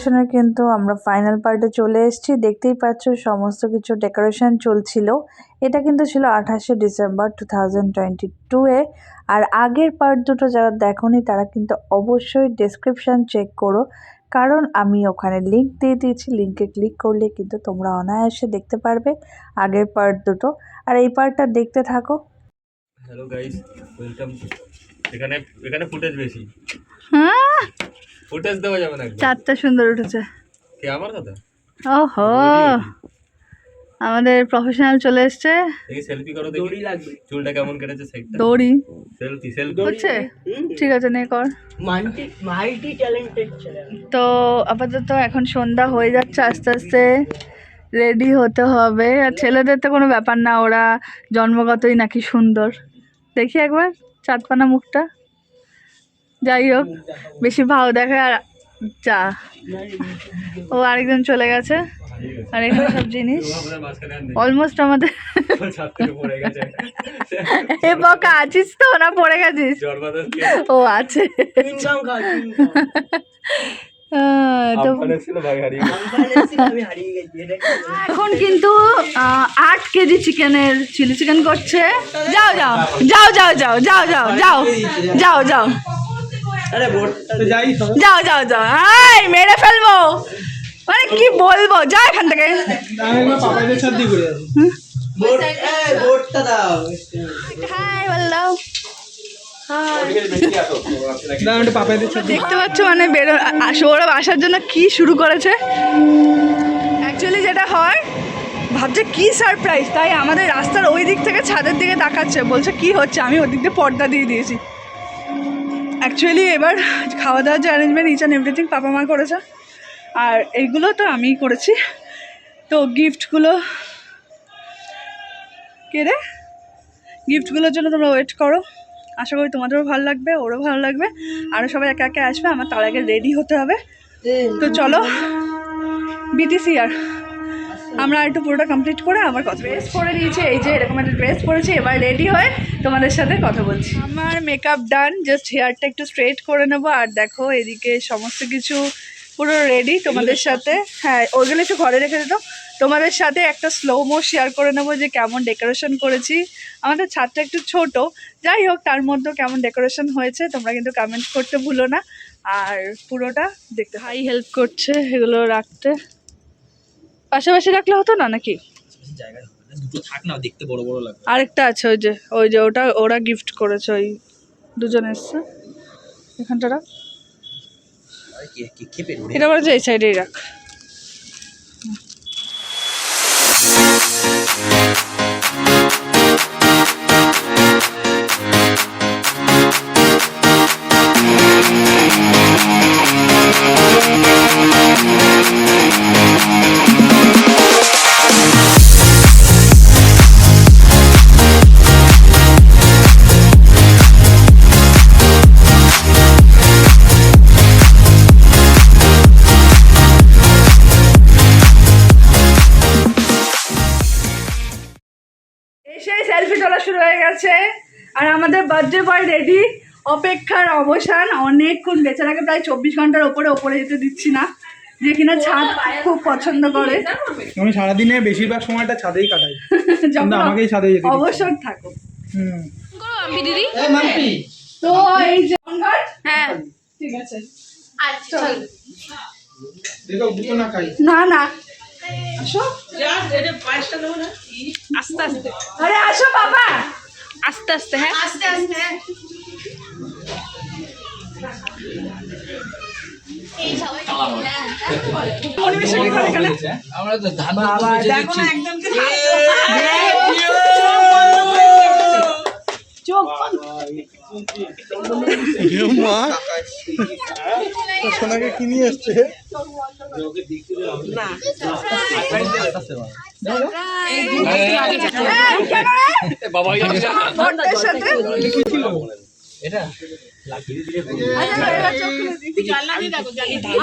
ডেকোরেশনের কিন্তু আমরা ফাইনাল পার্টে চলে এসেছি। দেখতেই পাচ্ছ সমস্ত কিছু ডেকোরেশন চলছিল। এটা কিন্তু ছিল 28শে ডিসেম্বর 2022-এ। আর আগের পার্ট দুটো যারা দেখোনি তারা কিন্তু অবশ্যই ডেসক্রিপশন চেক করো, কারণ আমি ওখানে লিংক দিয়ে দিয়েছি। লিংকে ক্লিক করলে কিন্তু তোমরা অনায়াসে দেখতে পারবে আগের পার্ট দুটো, আর এই পার্টটা দেখতে থাকো। Hello guys, welcome. এখানে এখানে ফুটেজ বেশি, হ্যাঁ ফুটেজ দেওয়া যাবে না। চারটা সুন্দর উঠেছে। কে আমার কথা? ওহো, আমাদের প্রফেশনাল চলে এসেছে। দেখি সেলফি করো, দেখি চুলটা কেমন কেটেছে সাইডটা। দড়ি সেলফি হচ্ছে, ঠিক আছে নে কর। মাল্টি ট্যালেন্টেড ছেলে। তো আপাতত এখন সন্ধ্যা হয়ে যাচ্ছে, আস্তে আস্তে রেডি হতে হবে। আর ছেলেদের তো কোনো ব্যাপার না, ওরা জন্মগতই নাকি সুন্দর। দেখি একবার চাঁদপানা মুখটা। যাই হোক, বেশি ভাও দেখে আর যা। ও আরেকজন চলে গেছে, আর এখানে সব জিনিস অলমোস্ট আমাদের। এ বকা আছিস তো না পড়ে গেছিস? ও আছে। এখন কিন্তু 8 কেজি চিকেনের চিলি চিকেন করছে। যাও যাও যাও যাও যাও যাও যাও যাও যাও যাও যাও যাও যাও, আয় মেরে ফেলবো, মানে কি বলবো, যা এখান থেকে। দেখতে পাচ্ছ মানে সৌরভ আসার জন্য কি শুরু করেছে। অ্যাকচুয়ালি যেটা হয়, ভাবছে কি সারপ্রাইজ, তাই আমাদের রাস্তার ওই দিক থেকে ছাদের দিকে তাকাচ্ছে, বলছে কি হচ্ছে। আমি ওই দিক দিয়ে পর্দা দিয়ে দিয়েছি। অ্যাকচুয়ালি এবার খাওয়া দাওয়ার যে অ্যারেঞ্জমেন্ট ইচ অ্যান্ড এভরিথিং পাপা মা করেছে, আর এইগুলো তো আমিই করেছি। তো গিফটগুলো কে রে, গিফটগুলোর জন্য তোমরা ওয়েট করো। আশা করি তোমাদেরও ভালো লাগবে, ওরও ভালো লাগবে, আরও সবাই একে একে আসবে। আমার তার আগে রেডি হতে হবে। তো চলো বিটিসি, আর আমরা একটু পুরোটা কমপ্লিট করে আমার কথা। ড্রেস পরে নিয়েছি, এই যে এরকম একটা ড্রেস পরেছি। এবার রেডি হয়ে তোমাদের সাথে কথা বলছি। আমার মেকআপ ডান, জাস্ট হেয়ারটা একটু স্ট্রেট করে নেবো। আর দেখো এদিকে সমস্ত কিছু পুরো রেডি তোমাদের সাথে। হ্যাঁ, ওইগুলো একটু ঘরে রেখে দিত। তোমাদের সাথে একটা স্লোমো শেয়ার করে নেবো যে কেমন ডেকোরেশন করেছি। আমাদের ছাদটা একটু ছোট, যাই হোক তার মধ্যেও কেমন ডেকোরেশন হয়েছে তোমরা কিন্তু কমেন্ট করতে ভুলো না। আর পুরোটা দেখতে হাই হেল্প করছে এগুলো রাখতে। পাশাপাশি রাখলে হতো না নাকি? আরেকটা আছে, ওই যে ওটা ওরা গিফট করেছে, ওই দুজন এসছে। এখানটা রাখ, এটা বলেছে এই সাইডেই রাখ। সেলফি তোলা শুরু হয়ে গেছে, আর আমাদের বার্থডে বয় রেডি। অপেক্ষার অবসান, অনেকক্ষণ বেচারাকে প্রায় 24 ঘন্টার ওপরে যেতে দিচ্ছি না, যে কিনা ছাদ খুব পছন্দ করে। আমি সারাদিনে বেশিরভাগ সময়টা ছাদেই কাটাই, আমাকেই ছাদে যেতে অবসর থাকো। দিদি তো এই যে হ্যাঁ ঠিক আছে, আচ্ছা না না আসো, আস্তে আস্তে, আরে আসো বাবা, আস্তে আস্তে। হ্যাঁ আস্তে আস্তে। আমরা তো ধান সোনাকে কি নিয়ে এসছে? এটা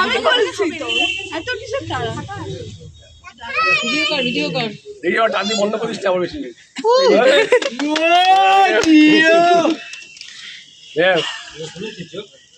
আমি বলছি তো, এত কিসের তাড়া? ভিডিও কর। দেখি আমার টান বন্ধ করিস না, আমার বেশি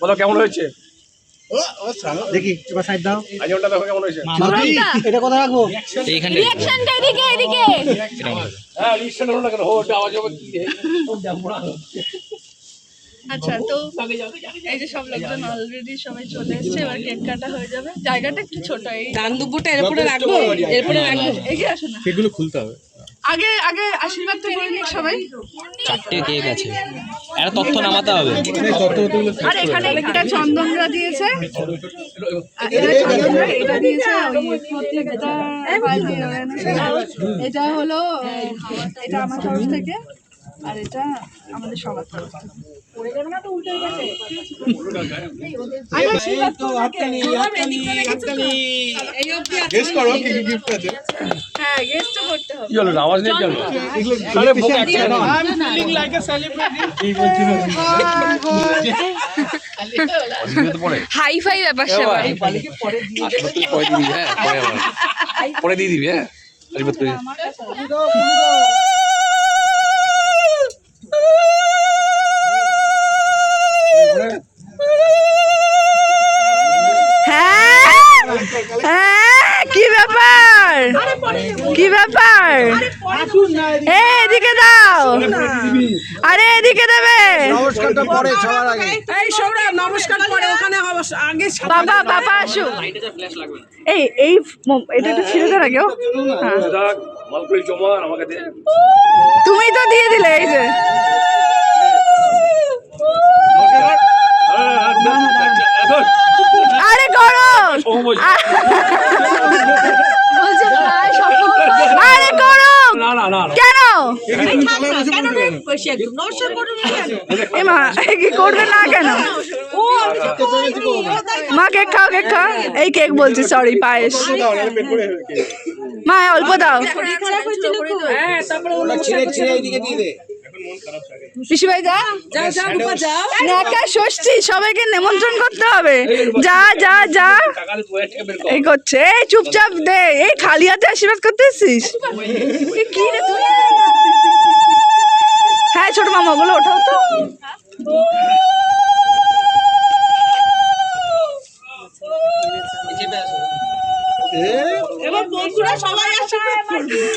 বলো কেমন হয়েছে? দেখি এবার সাইড দাও আজনটা দেখো কেমন হয়েছে এটা কোথায় রাখবো এইখানে রিঅ্যাকশনটা এদিকে এদিকে হ্যাঁ রিকশন হলো না কেন ওটা আওয়াজ হবে কি রে আচ্ছা তো এই যে সব লোকজন অলরেডি সবাই চলে এসেছে, এবার কেক কাটা হয়ে যাবে। জায়গাটা একটু ছোট, এই ডান দুপুরটা এরপরে রাখবো এরপরে রাখবো এগিয়ে আসো না। সেগুলো খুলতে হবে আগে আগে আশীর্বাদ তো করে নিক সবাই। 4টে কেক আছে, একটা তথ্য নামাতে হবে। আর এখানে একটা চন্দনরা দিয়েছে, আর এটা চন্দনরা, এটা দিয়েছে এটা হলো এটা আমার তরফ থেকে, আর এটা আমাদের সবার তরফ থেকে। হ্যাঁ গেস্ট তো করতে হবে। কি হলো আওয়াজ নেই কেন হাই ফাই ব্যাপার সবাই পরে দিয়ে দিবি। হ্যাঁ কি ব্যাপার, কি ব্যাপার? এদিকে দাও, আরে এদিকে দেবে। নমস্কারটা পরে সবার আগে এই সৌরভ নমস্কার পরে ওখানে আগে বাবা বাবা আসো। এই এই এটা একটু ছিঁড়ে দেন আগেও। মালকুড়ি জমান আমাকে দে তুমি তো দিয়ে দিলে। এই যে আরে করো, আরে করো কেন? এ মা কি করবে না কেন? মা কেক খাও, কেক খাও। এই কেক বলছি, সরি পায়েস। মা অল্প দাও। পিসি ভাই যা, একা ষষ্ঠী, সবাইকে নিমন্ত্রণ করতে হবে। যা যা যা এই করছে, এই চুপচাপ দে। এই খালি হাতে আশীর্বাদ করতে এসছিস? কি রে তুই? হ্যাঁ ছোট মামা ওগুলো ওঠাও তো।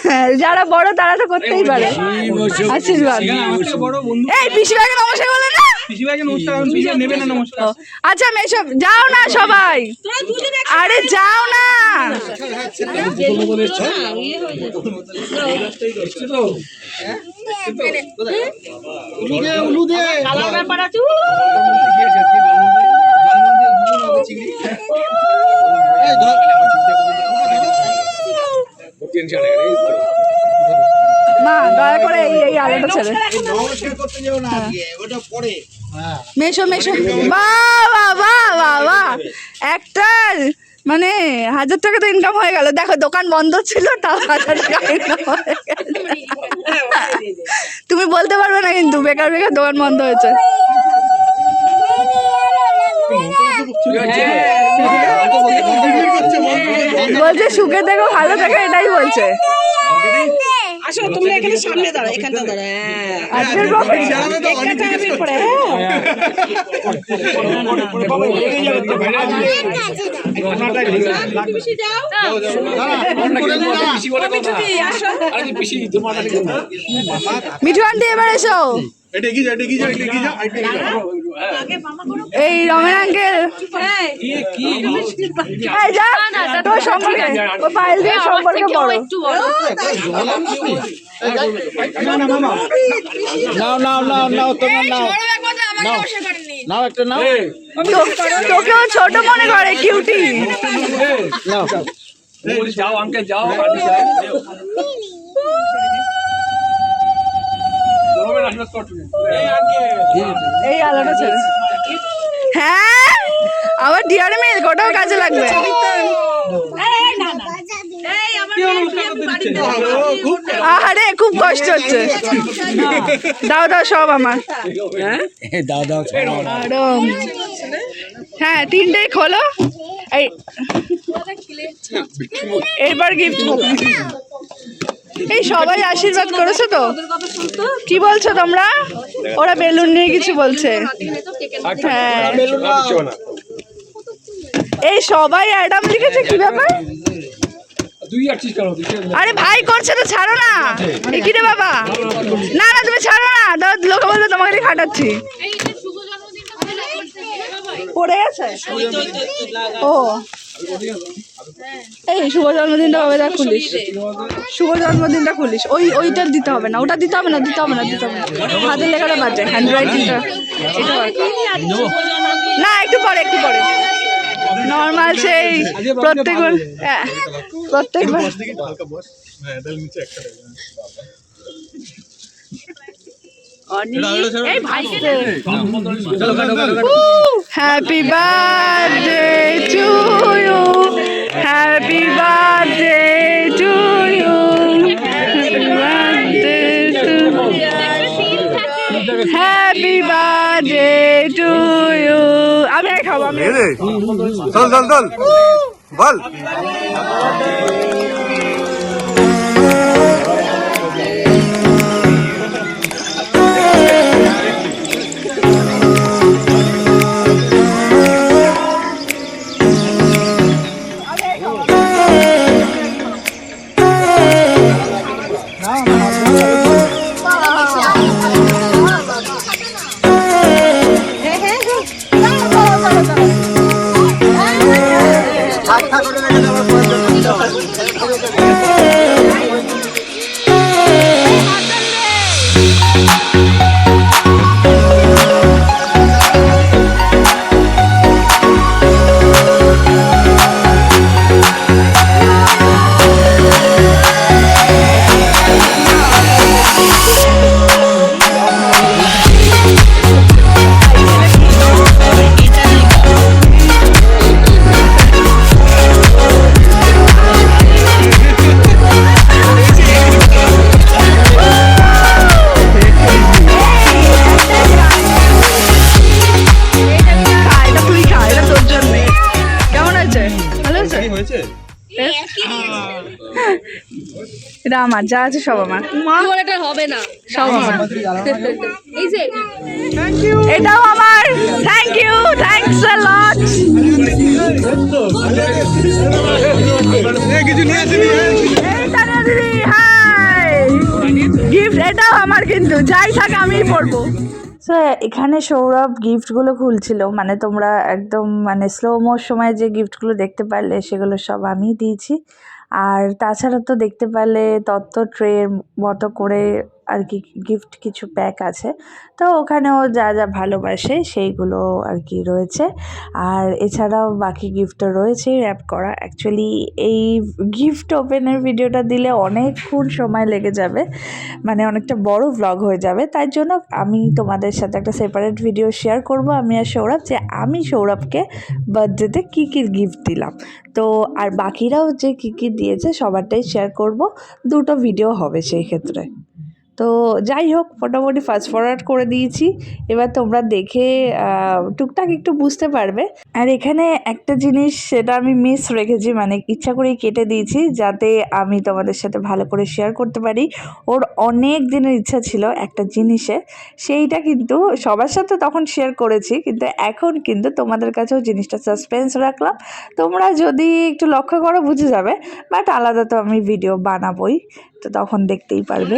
হ্যাঁ, যারা বড় তারা তো করতেই পারে আশীর্বাদ। এই পিসি ভাইকে নমস্কার বলে না। নেবে না নমস্কার। আচ্ছা মেসব যাও না সবাই, আরে যাও না। মা দয়া করে এই এই আলোটা ছেড়ে মেশো মেশো। বাবা বাবা বাহ, একটা মানে 1000 টাকা তো ইনকাম হয়ে গেল। দেখো দোকান বন্ধ ছিল, তাও 1000 টাকা ইনকাম হয়ে গেল। তুমি বলতে পারবে না কিন্তু বেকার বেকার দোকান বন্ধ হয়েছে। বলছে সুখে দেখো ভালো দেখো, এটাই বলছে। আসো তোমরা এখানে সামনে দাঁড়াও, এখানটা দাঁড়াও। মিঠু আন্টি এবার এসো। এই রমেন আঙ্কেল তোর সম্পর্কে ও পায়েল দিয়ে সম্পর্কে বড়। নাও নাও নাও নাও তোমার নাও নাও একটা নাও। তোকেও ছোট মনে করে কিউটি। নাও যাও আঙ্কেল যাও। এই আলোটা ছেড়ে। হ্যাঁ আবার ডিয়ার মিল্ক, ওটাও কাজে লাগবে। আরে খুব কষ্ট হচ্ছে। দাও দাও সব আমার। দাও দাও হ্যাঁ 3টেই খোলো। এই এবার গিফট। এই সবাই আশীর্বাদ করেছো তো? কি বলছো তোমরা? ওরা বেলুন নিয়ে কিছু বলছে। হ্যাঁ এই সবাই অ্যাডাম লিখেছে, কি ব্যাপার? আরে ভাই করছে তো, ছাড়ো না। কি রে বাবা, না না তুমি ছাড়ো না, লোকে বললো তোমাকে দিয়ে খাটাচ্ছি। পড়ে গেছে ও, এই শুভ জন্মদিনটা হবে, তা খুলিস, শুভ জন্মদিনটা খুলিস। ওইটা দিতে হবে না, ওটা দিতে হবে না, দিতে হবে না, দিতে হবে না। হাতের লেখাটা বাজে, হ্যান্ড রাইটিংটা না, একটু পরে, একটু পরে। নর্মাল সেই প্রত্যেকবার, হ্যাঁ প্রত্যেকবার। Happy birthday to you, happy birthday to you, happy birthday to you. আমি খাবো, আমি চল চল চল বল। এটা আমার, যা আছে সব আমার, হবে না, সব আমার। এটাও আমার, thank you, thanks a lot. Gift এটাও আমার, কিন্তু যাই থাকে আমিই পড়বো। সো এখানে সৌরভ গিফটগুলো খুলছিল, মানে তোমরা একদম মানে স্লোমোর সময় যে গিফটগুলো দেখতে পারলে সেগুলো সব আমি দিয়েছি। আর তাছাড়া তো দেখতে পারলে তত্ত্ব ট্রের মতো করে আর কি গিফট কিছু প্যাক আছে, তো ওখানেও যা যা ভালোবাসে সেইগুলো আর কি রয়েছে। আর এছাড়াও বাকি গিফটও রয়েছে র্যাপ করা। অ্যাকচুয়ালি এই গিফট ওপেনের ভিডিওটা দিলে অনেকক্ষণ সময় লেগে যাবে, মানে অনেকটা বড় ভ্লগ হয়ে যাবে। তাই জন্য আমি তোমাদের সাথে একটা সেপারেট ভিডিও শেয়ার করব, আমি আর সৌরভ, যে আমি সৌরভকে বার্থডেতে কী কী গিফট দিলাম। তো আর বাকিরাও যে কী কী দিয়েছে সবারটাই শেয়ার করব, দুটো ভিডিও হবে সেই ক্ষেত্রে। তো যাই হোক, মোটামুটি ফাস্ট ফরওয়ার্ড করে দিয়েছি, এবার তোমরা দেখে টুকটাক একটু বুঝতে পারবে। আর এখানে একটা জিনিস সেটা আমি মিস রেখেছি, মানে ইচ্ছা করেই কেটে দিয়েছি যাতে আমি তোমাদের সাথে ভালো করে শেয়ার করতে পারি। ওর অনেক দিনের ইচ্ছা ছিল একটা জিনিসে, সেইটা কিন্তু সবার সাথে তখন শেয়ার করেছি, কিন্তু এখন কিন্তু তোমাদের কাছেও জিনিসটা সাসপেন্স রাখলাম। তোমরা যদি একটু লক্ষ্য করো বুঝে যাবে, বাট আলাদা তো আমি ভিডিও বানাবোই, তো তখন দেখতেই পারবে।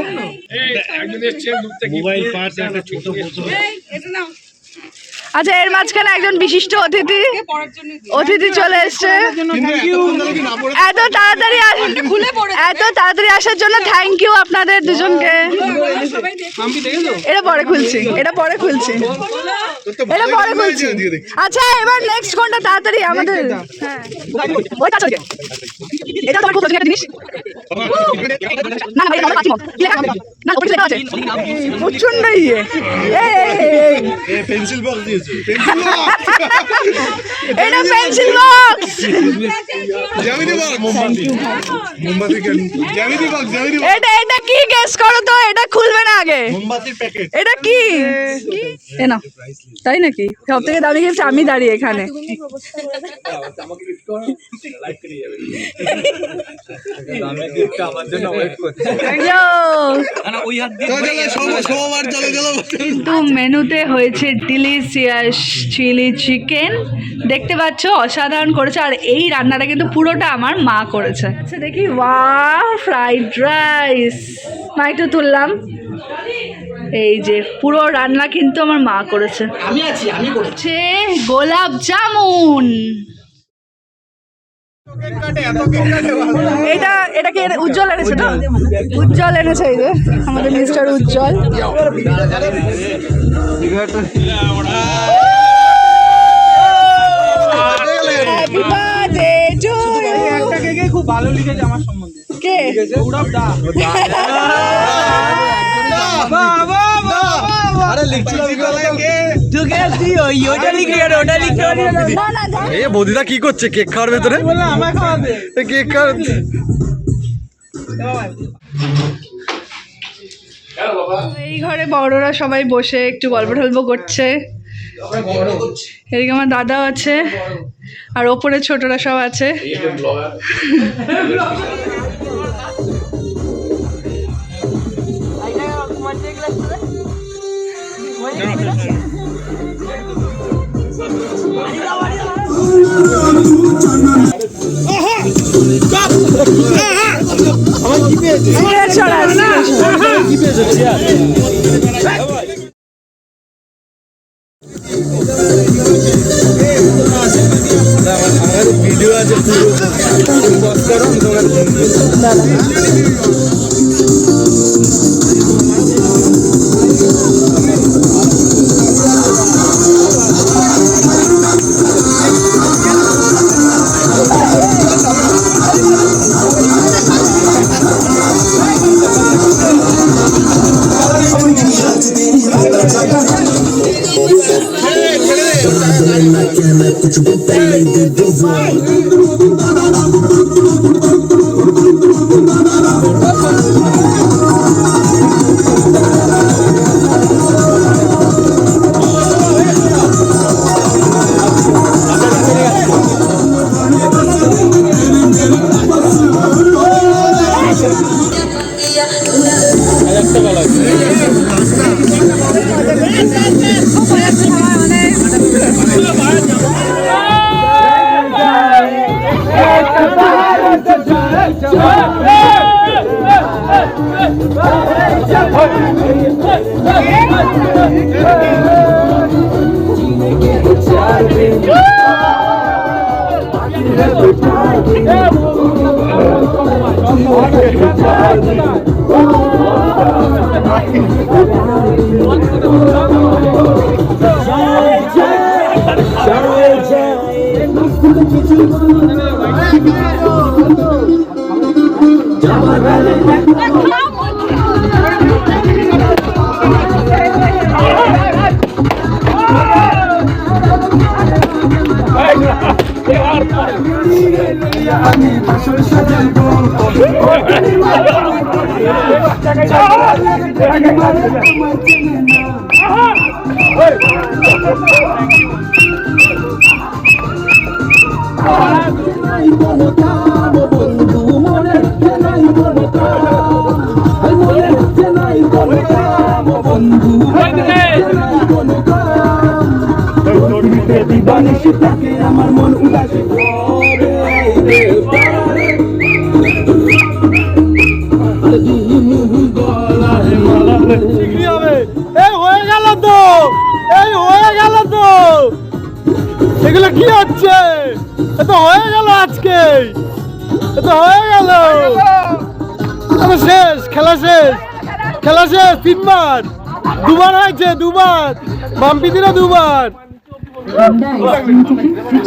আচ্ছা, এর মাঝখানে একজন বিশিষ্ট অতিথি চলে এসছে। এত তাড়াতাড়ি আসার জন্য থ্যাংক ইউ আপনাদের দুজনকে। এটা পরে খুলছি। আচ্ছা, এবার নেক্সট কোনটা তাড়াতাড়ি আমাদের? হ্যাঁ, এটা তোমার কোথায় জিনিস? না প্রচন্ড ইয়ে, পেন্সিল বক্স দিয়েছে, এটা পেন্সিল বক্স, জ্যামিতি বক্স, মোমবাতি জ্যামিতি বক্স, এটা কি গেস করো তো? এটা খুলবে না আগে, মোমবাতির প্যাকেট। এটা কি? এ না, তাই নাকি? সব থেকে দামি গিফট আমি দাঁড়িয়ে এখানে। কিন্তু মেনুতে হয়েছে ডিলিশিয়াস চিলি চিকেন, দেখতে পাচ্ছ অসাধারণ করেছে। আর এই রান্নাটা কিন্তু পুরোটা আমার মা করেছে। আচ্ছা দেখি, ওয়াও ফ্রাইড রাইস, মা একটু তুললাম। এই যে পুরো রান্না কিন্তু আমার মা করেছে। আমি করেছি। গোলাপ জামুন, এটা কি উজ্জ্বল এনেছে না? উজ্জ্বল এনেছে, এই যে আমাদের mister Ujjwal. Happy birthday to you. একটা কেকে খুব ভালো লিখেছে আমার সম্বন্ধে। কে? সৌরভ দা। আরে লিখছি না না না। এ বৌদিদা কি করছে? কেক খাওয়ার ভেতরে বলে আমায় খাওয়াবে। কেক খাওয়াচ্ছে। এই ঘরে বড়রা সবাই বসে একটু গল্প টল্প করছে। এদিকে আমার দাদাও আছে, আর ওপরে ছোটরা সব আছে। ভিডিও আছে আমার মন উদাসী এগুলো কি হচ্ছে? এটা হয়ে গেল আজকে, এটা হয়ে গেল। শেষ, খেলা শেষ, খেলা শেষ। 3 বার, 2 বার হয়েছে, 2 বার বাম্পিদিরও 2 বার,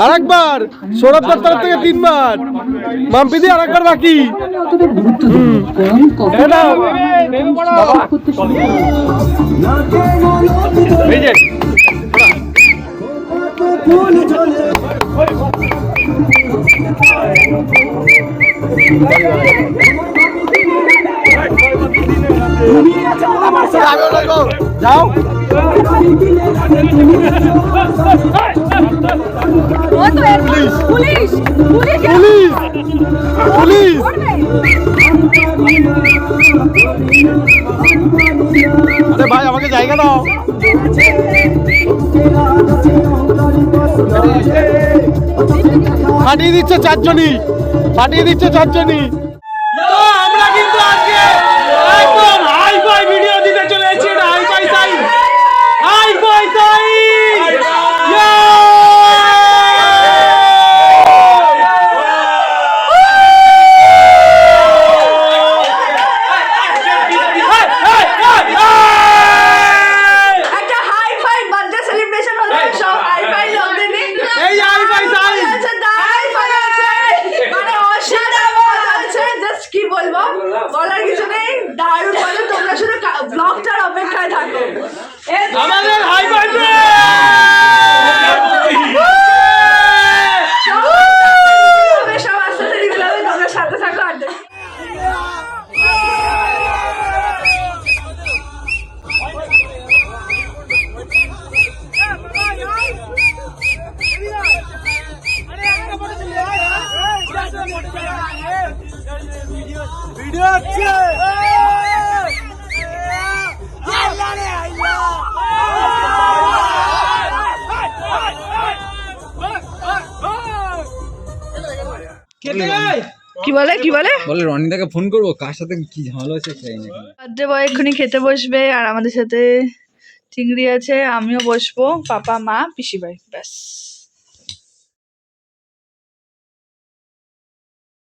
আরেকবার সৌরভ দত্তর থেকে 3 বার, মাম্পিদি আরেকবার বাকি। যাও পুলিশ পুলিশ পুলিশ আরে ভাই আমাকে জায়গা দাও। ফাটিয়ে দিচ্ছে চারজনই, ফাটিয়ে দিচ্ছে চারজনই। তো আমরা কিন্তু আজকে একদম হাই ফাই ভিডিও দিতে চলে এসেছি। এটা hi fi sign, hi fi sign. একটা হাই ফাই বার্থডে সেলিব্রেশন হলো, সব হাই ফাই লোকদের নিয়ে। এই হাই ফাই সাইন। আছে, হাই ফাই আছে, মানে অসাধারণ আছে, জাস্ট কি বলবো, বলার কিছু নেই, দারুণ বলে। তোমরা শুধু ব্লগটার অপেক্ষায় থাকো। আমাদের হাই ফাই সব আস্তে আস্তে রিভিল হবে, তোমরা সাথে থাকো আর দেখো। কি বলে কি বলে বলে রনিদাকে ফোন করবো, কার সাথে কি ঝামেলা হচ্ছে চাই না। বার্থডে বয় এক্ষুনি খেতে বসবে, আর আমাদের সাথে চিংড়ি আছে, আমিও বসবো, পাপা মা পিসি ভাই, ব্যাস।